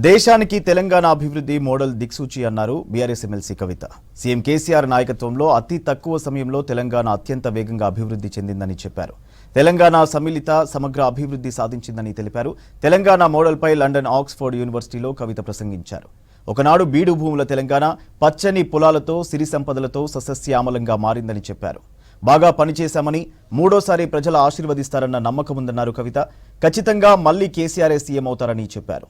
దేశానికి తెలంగాణ అభివృద్ధి మోడల్ దిక్సూచి అన్నారు బీఆర్ఎస్ MLC కవిత. సీఎం కేసీఆర్ నాయకత్వంలో అతి తక్కువ సమయంలో తెలంగాణ అత్యంత వేగంగా అభివృద్ధి చెందిందని చెప్పారు. తెలంగాణ సమ్మిళిత సమగ్ర అభివృద్ధి సాధించిందని తెలిపారు. తెలంగాణ మోడల్పై లండన్ ఆక్స్ఫర్డ్ యూనివర్సిటీలో కవిత ప్రసంగించారు. ఒకనాడు బీడు భూముల తెలంగాణ పచ్చని పొలాలతో సిరి సంపదలతో సస్యశ్యామలంగా మారిందని చెప్పారు. బాగా పనిచేశామని మూడోసారి ప్రజలు ఆశీర్వదిస్తారన్న నమ్మకం ఉందన్నారు కవిత. ఖచ్చితంగా మళ్లీ కేసీఆర్ సీఎం అవుతారని చెప్పారు.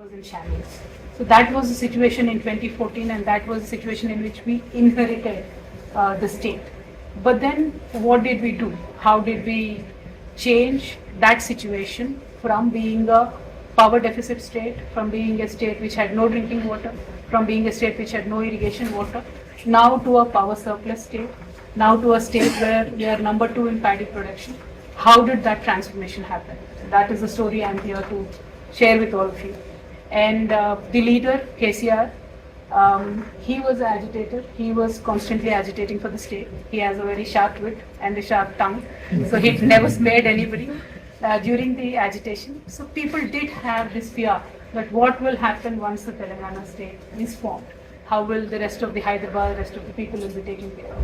Was in shambles. So that was the situation in 2014, and that was the situation in which we inherited the state. But then what did we do? How did we change that situation from being a power deficit state, from being a state which had no drinking water, from being a state which had no irrigation water, now to a power surplus state, now to a state where we are number 2 in paddy production? How did that transformation happen? That is the story I'm here to share with all of you. And the leader, KCR, he was an agitator. He was constantly agitating for the state. He has a very sharp wit and a sharp tongue. So he never spared anybody during the agitation. So people did have this fear that what will happen once the Telangana state is formed? How will the rest of the Hyderabad, the rest of the people will be taken care of?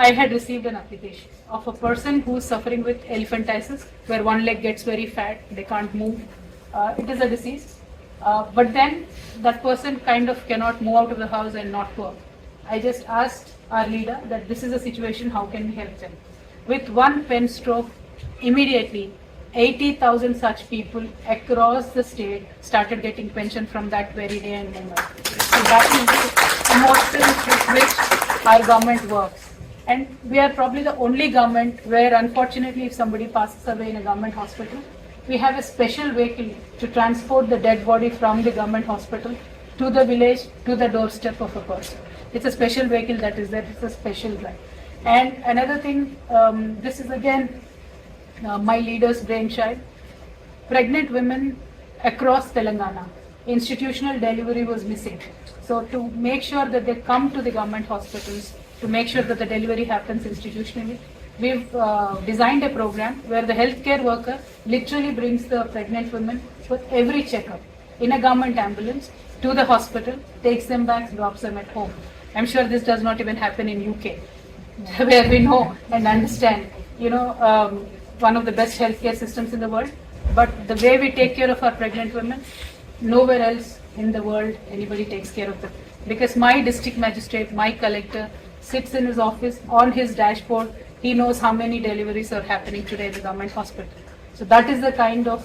I had received an application of a person who is suffering with elephantiasis, where one leg gets very fat, they can't move. It is a disease. But then that person kind of cannot move out of the house and not work. I just asked our leader that this is a situation, how can we help them? With one pen stroke, immediately 80,000 such people across the state started getting pension from that very day and moment. So that is the emotion with which our government works. And we are probably the only government where, unfortunately, if somebody passes away in a government hospital, we have a special vehicle to transport the dead body from the government hospital to the village, to the doorstep of a person. It's a special vehicle that is there. It's a special drive. And another thing, this is again my leader's brainchild. Pregnant women across Telangana, institutional delivery was missing. So to make sure that they come to the government hospitals, to make sure that the delivery happens institutionally, we've designed a program where the healthcare worker literally brings the pregnant women for every checkup in a government ambulance to the hospital, takes them back, drops them at home. I'm sure this does not even happen in UK, where we know and understand, one of the best healthcare systems in the world. But the way we take care of our pregnant women, nowhere else in the world anybody takes care of them. Because my district magistrate, my collector, sits in his office on his dashboard. He knows how many deliveries are happening today in the government hospital. So that is the kind of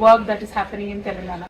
work that is happening in Telangana.